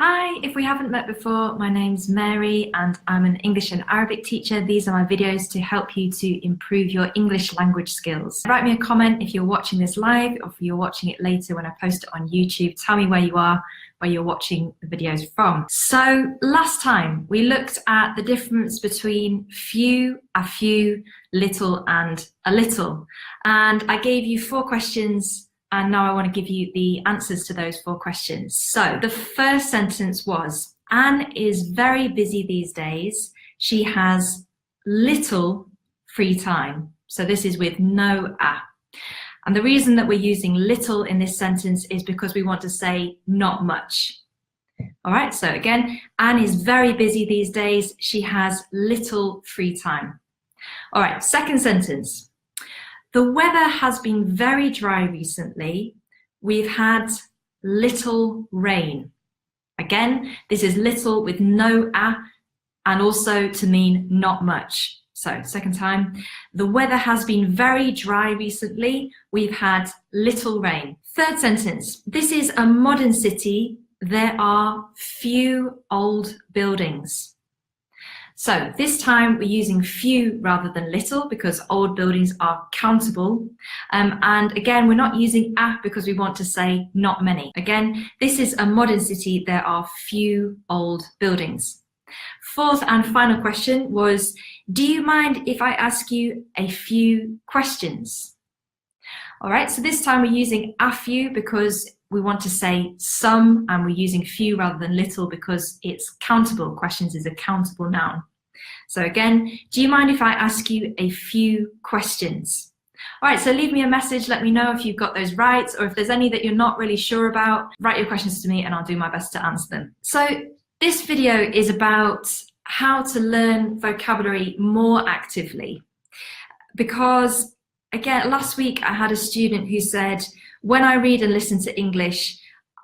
Hi, if we haven't met before, my name's Mary and I'm an English and Arabic teacher. These are my videos to help you to improve your English language skills. Write me a comment if you're watching this live or if you're watching it later when I post it on YouTube. Tell me where you are, where you're watching the videos from. So last time we looked at the difference between few, a few, little and a little. And I gave you 4 questions and now I want to give you the answers to those 4 questions. So the first sentence was, Anne is very busy these days. She has little free time. So this is with no a. And the reason that we're using little in this sentence is because we want to say not much. All right, so again, Anne is very busy these days. She has little free time. All right, second sentence. The weather has been very dry recently. We've had little rain. Again, this is little with no a and also to mean not much. So second time, the weather has been very dry recently. We've had little rain. Third sentence, this is a modern city. There are few old buildings. So this time we're using few rather than little because old buildings are countable. And again, we're not using a because we want to say not many. Again, this is a modern city. There are few old buildings. Fourth and final question was, do you mind if I ask you a few questions? All right, so this time we're using a few because we want to say some, and we're using few rather than little because it's countable. Questions is a countable noun. So again, do you mind if I ask you a few questions? All right, so leave me a message. Let me know if you've got those right, or if there's any that you're not really sure about, write your questions to me and I'll do my best to answer them. So this video is about how to learn vocabulary more actively. Because again, last week I had a student who said, when I read and listen to English,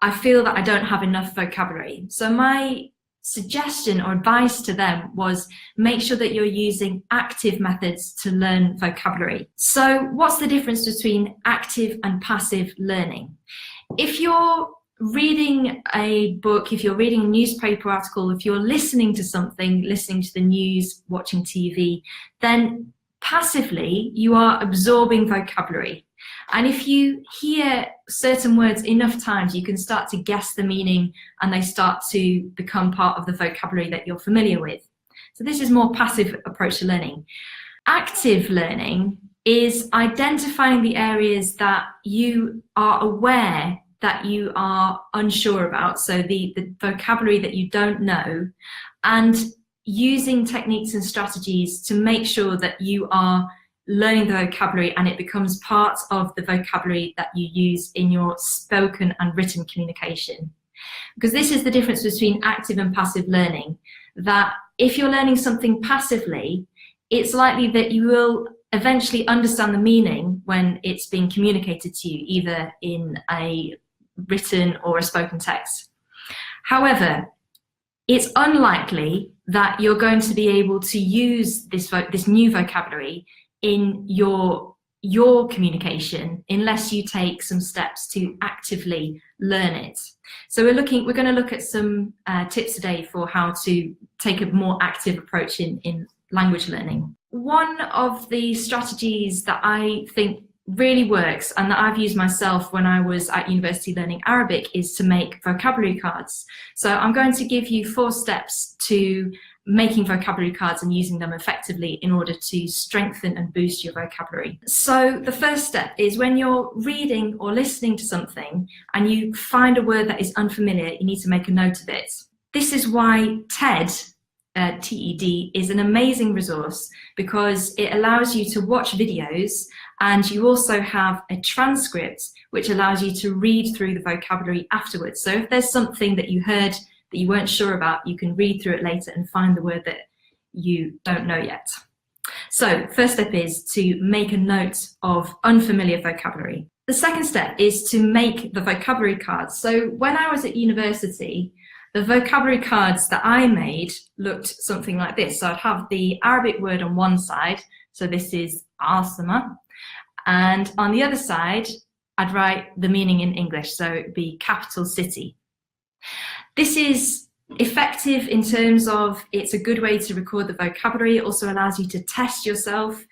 I feel that I don't have enough vocabulary. So my suggestion or advice to them was make sure that you're using active methods to learn vocabulary. So what's the difference between active and passive learning? If you're reading a book, if you're reading a newspaper article, if you're listening to something, listening to the news, watching TV, then passively you are absorbing vocabulary. And if you hear certain words enough times, you can start to guess the meaning and they start to become part of the vocabulary that you're familiar with. So this is more passive approach to learning. Active learning is identifying the areas that you are aware that you are unsure about, so the vocabulary that you don't know, and using techniques and strategies to make sure that you are learning the vocabulary and it becomes part of the vocabulary that you use in your spoken and written communication. Because this is the difference between active and passive learning, that if you're learning something passively, it's likely that you will eventually understand the meaning when it's being communicated to you, either in a written or a spoken text. However, it's unlikely that you're going to be able to use this new vocabulary in your communication unless you take some steps to actively learn it. So we're going to look at some tips today for how to take a more active approach in language learning. One of the strategies that I think really works and that I've used myself when I was at university learning Arabic is to make vocabulary cards. So I'm going to give you 4 steps to making vocabulary cards and using them effectively in order to strengthen and boost your vocabulary. So the first step is when you're reading or listening to something and you find a word that is unfamiliar, you need to make a note of it. This is why TED, TED, is an amazing resource because it allows you to watch videos and you also have a transcript which allows you to read through the vocabulary afterwards. So if there's something that you heard that you weren't sure about, you can read through it later and find the word that you don't know yet. So first step is to make a note of unfamiliar vocabulary. The second step is to make the vocabulary cards. So when I was at university, the vocabulary cards that I made looked something like this. So I'd have the Arabic word on one side, so this is Asama, and on the other side, I'd write the meaning in English, so it'd be capital city. This is effective in terms of it's a good way to record the vocabulary. It also allows you to test yourself,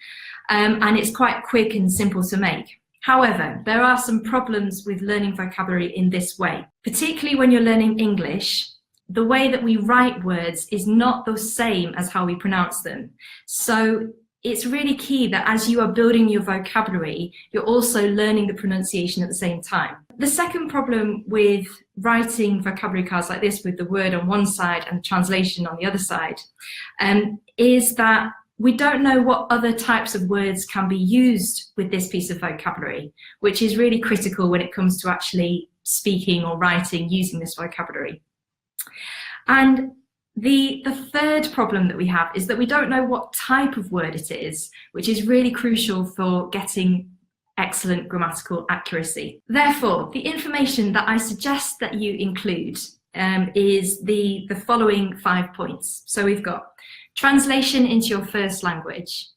and it's quite quick and simple to make. However, there are some problems with learning vocabulary in this way, particularly when you're learning English. The way that we write words is not the same as how we pronounce them. So it's really key that as you are building your vocabulary, you're also learning the pronunciation at the same time. The second problem with writing vocabulary cards like this with the word on one side and the translation on the other side is that we don't know what other types of words can be used with this piece of vocabulary, which is really critical when it comes to actually speaking or writing using this vocabulary. And the third problem that we have is that we don't know what type of word it is, which is really crucial for getting excellent grammatical accuracy. Therefore, the information that I suggest that you include is the following 5 points. So we've got translation into your first language,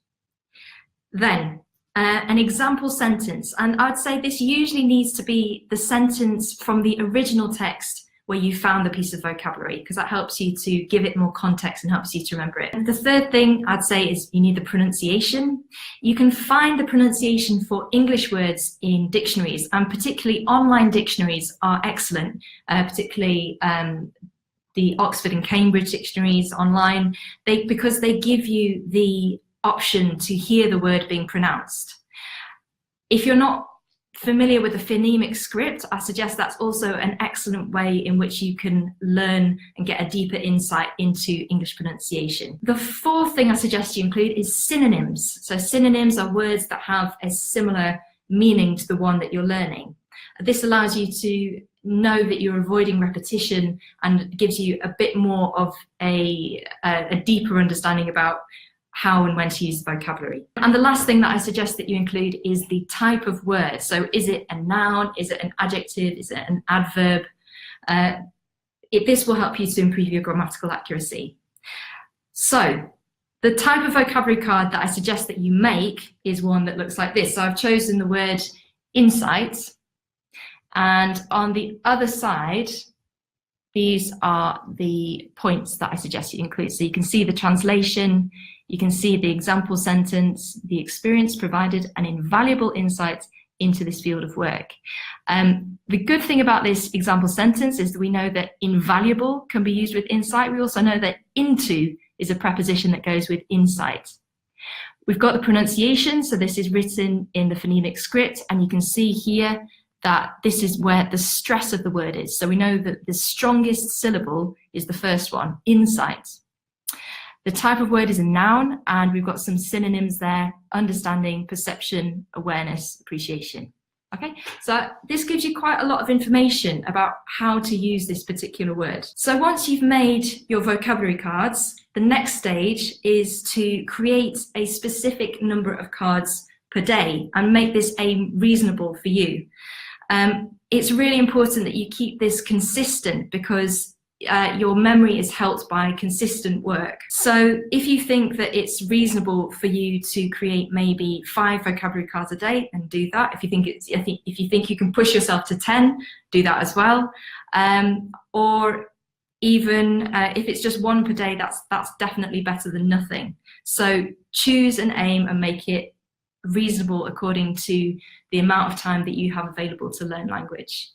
then an example sentence, and I'd say this usually needs to be the sentence from the original text where you found the piece of vocabulary, because that helps you to give it more context and helps you to remember it. And the third thing I'd say is you need the pronunciation. You can find the pronunciation for English words in dictionaries, and particularly online dictionaries are excellent, particularly the Oxford and Cambridge dictionaries online, because they give you the option to hear the word being pronounced. If you're not familiar with the phonemic script, I suggest that's also an excellent way in which you can learn and get a deeper insight into English pronunciation. The fourth thing I suggest you include is synonyms. So synonyms are words that have a similar meaning to the one that you're learning. This allows you to know that you're avoiding repetition and gives you a bit more of a deeper understanding about how and when to use vocabulary. And the last thing that I suggest that you include is the type of word. So is it a noun? Is it an adjective? Is it an adverb? This will help you to improve your grammatical accuracy. So the type of vocabulary card that I suggest that you make is one that looks like this. So I've chosen the word insight, and on the other side, these are the points that I suggest you include. So you can see the translation, you can see the example sentence, the experience provided, and invaluable insights into this field of work. The good thing about this example sentence is that we know that invaluable can be used with insight. We also know that into is a preposition that goes with insight. We've got the pronunciation, so this is written in the phonemic script, and you can see here that this is where the stress of the word is. So we know that the strongest syllable is the first one, insight. The type of word is a noun, and we've got some synonyms there: understanding, perception, awareness, appreciation. Okay, so this gives you quite a lot of information about how to use this particular word. So once you've made your vocabulary cards, the next stage is to create a specific number of cards per day and make this aim reasonable for you. It's really important that you keep this consistent, because your memory is helped by consistent work. So if you think that it's reasonable for you to create maybe 5 vocabulary cards a day, then do that. If you think you can push yourself to 10, do that as well. Or even if it's just 1 per day, that's definitely better than nothing. So choose an aim and make it reasonable according to the amount of time that you have available to learn language.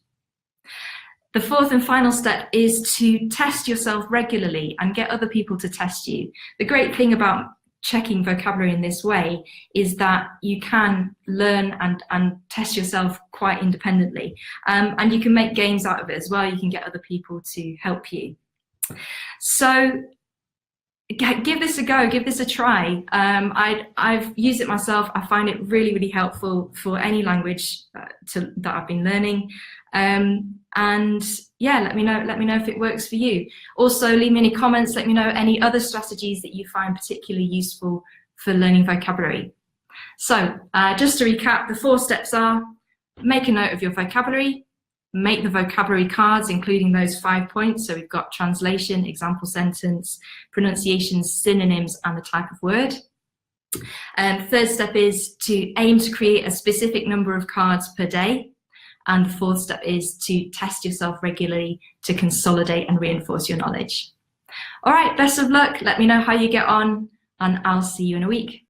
The fourth and final step is to test yourself regularly and get other people to test you. The great thing about checking vocabulary in this way is that you can learn and test yourself quite independently. And you can make games out of it as well. You can get other people to help you. So give this a go, give this a try. I've used it myself. I find it really, really helpful for any language that I've been learning. And yeah, let me know if it works for you. Also, leave me any comments, let me know any other strategies that you find particularly useful for learning vocabulary. So just to recap, the 4 steps are: make a note of your vocabulary, make the vocabulary cards, including those 5 points. So we've got translation, example sentence, pronunciation, synonyms, and the type of word. Third step is to aim to create a specific number of cards per day. And the fourth step is to test yourself regularly to consolidate and reinforce your knowledge. All right, best of luck. Let me know how you get on, and I'll see you in a week.